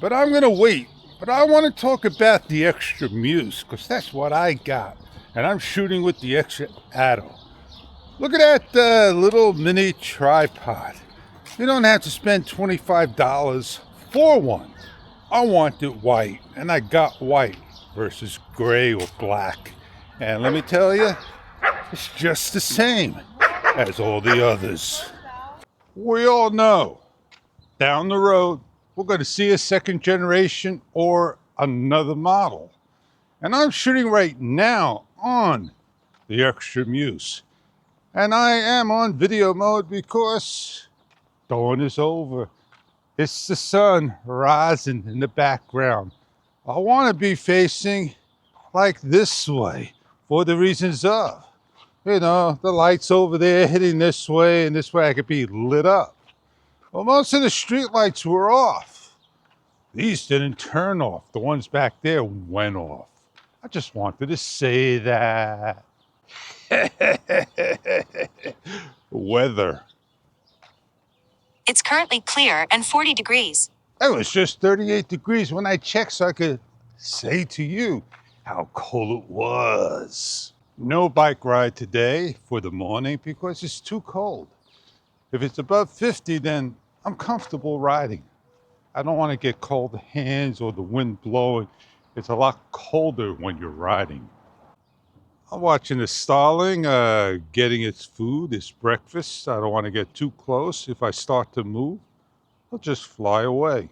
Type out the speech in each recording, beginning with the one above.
But I'm going to wait. But I want to talk about the extra muse, because that's what I got. And I'm shooting with the extra Atto. Look at that little mini tripod. You don't have to spend $25 for one. I wanted white, and I got white versus gray or black. And let me tell you, it's just the same as all the others. We all know down the road we're going to see a second generation or another model. And I'm shooting right now on the extra muse. And I am on video mode because dawn is over. It's the sun rising in the background. I want to be facing like this way for the reasons of, the lights over there hitting this way, and this way I could be lit up. Well, most of the street lights were off. These didn't turn off. The ones back there went off. I just wanted to say that. Weather. It's currently clear and 40 degrees. It was just 38 degrees when I checked, so I could say to you how cold it was. No bike ride today for the morning because it's too cold. If it's above 50, then I'm comfortable riding. I don't want to get cold hands or the wind blowing. It's a lot colder when you're riding. I'm watching the starling getting its food, its breakfast. I don't want to get too close. If I start to move, it'll just fly away.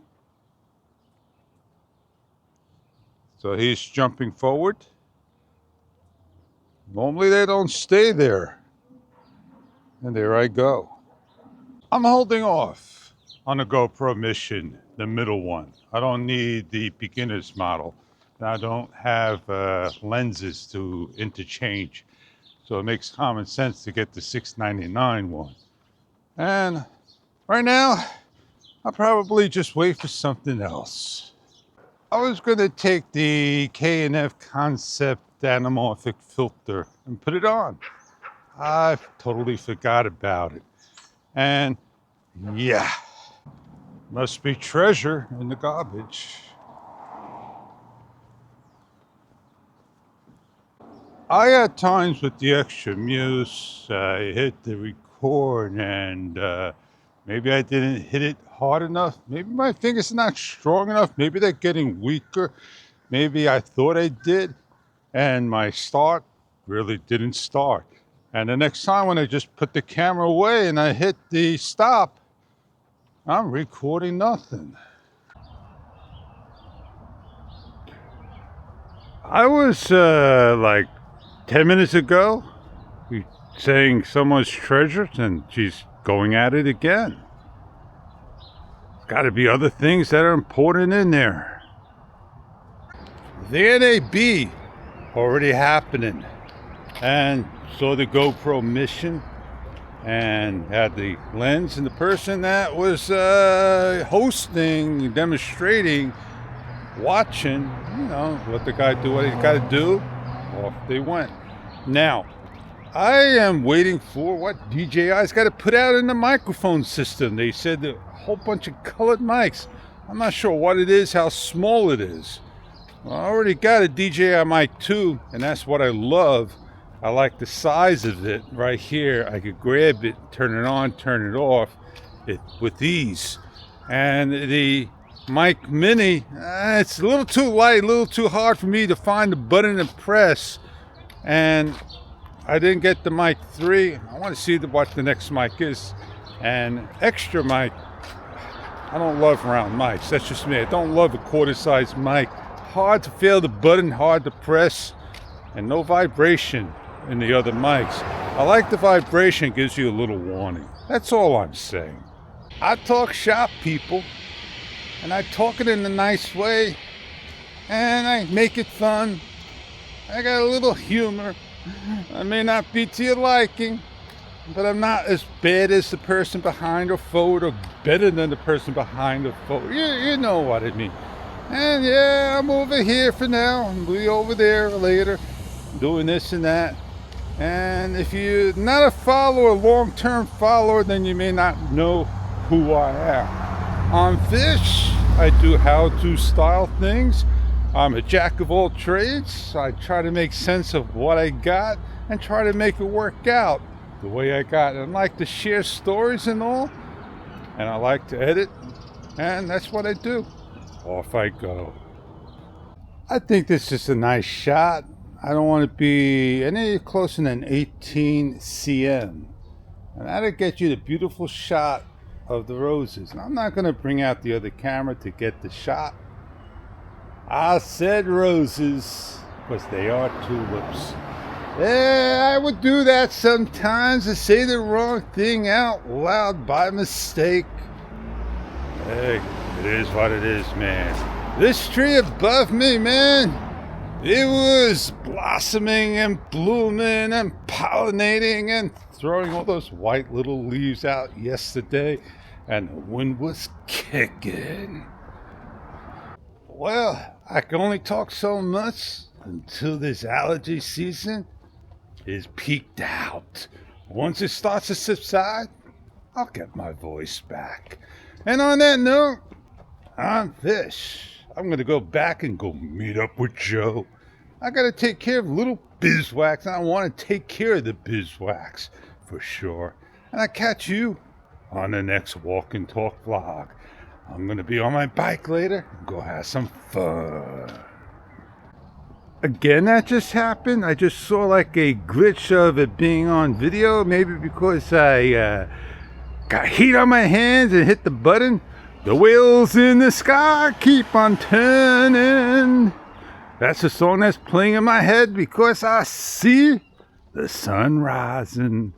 So he's jumping forward. Normally they don't stay there. And there I go. I'm holding off on a GoPro Mission, the middle one. I don't need the beginner's model. I don't have lenses to interchange. So it makes common sense to get the $6.99 one. And right now, I'll probably just wait for something else. I was going to take the K&F Concept anamorphic filter and put it on. I totally forgot about it. And yeah, must be treasure in the garbage. I had times with the extra muse, I hit the record and maybe I didn't hit it hard enough. Maybe my fingers are not strong enough. Maybe they're getting weaker. Maybe I thought I did. And my start really didn't start. And the next time when I just put the camera away and I hit the stop, I'm recording nothing. I was like 10 minutes ago saying someone's treasure, and she's going at it again. There's got to be other things that are important in there. The NAB already happening, and saw the GoPro Mission and had the lens, and the person that was hosting, demonstrating, watching, let the guy do what he's got to do. Off they went. Now, I am waiting for what DJI's got to put out in the microphone system. They said a whole bunch of colored mics. I'm not sure what it is, how small it is. Well, I already got a DJI mic 2, and that's what I love. I like the size of it right here. I could grab it, turn it on, turn it off with ease. And the Mic Mini, it's a little too light, a little too hard for me to find the button and press. And I didn't get the Mic 3. I want to see what the next mic is. And extra mic, I don't love round mics. That's just me. I don't love a quarter-size mic. Hard to feel the button, hard to press, and no vibration in the other mics. I like the vibration, gives you a little warning. That's all I'm saying. I talk shop, people. And I talk it in a nice way, and I make it fun. I got a little humor. I may not be to your liking, but I'm not as bad as the person behind or forward, or better than the person behind or forward. You know what I mean. And yeah, I'm over here for now, and we'll be over there later, doing this and that. And if you're not a follower, a long-term follower, then you may not know who I am. I'm Fish, I do how-to style things. I'm a jack of all trades. I try to make sense of what I got and try to make it work out the way I got it. I like to share stories and all, and I like to edit, and that's what I do. Off I go. I think this is a nice shot. I don't want to be any closer than 18 cm. And that'll get you the beautiful shot of the roses. And I'm not going to bring out the other camera to get the shot. I said roses, because they are tulips. Yeah, I would do that sometimes, to say the wrong thing out loud by mistake. Hey, it is what it is, man. This tree above me, man, it was blossoming and blooming and pollinating and throwing all those white little leaves out yesterday, and the wind was kicking. Well, I can only talk so much until this allergy season is peaked out. Once it starts to subside, I'll get my voice back. And on that note, I'm Fish. I'm going to go back and go meet up with Joe. I got to take care of little bizwax, and I want to take care of the bizwax for sure. And I'll catch you on the next Walk and Talk vlog. I'm going to be on my bike later and go have some fun. Again, that just happened. I just saw like a glitch of it being on video. Maybe because I got heat on my hands and hit the button. The wheels in the sky keep on turning. That's the song that's playing in my head because I see the sun rising.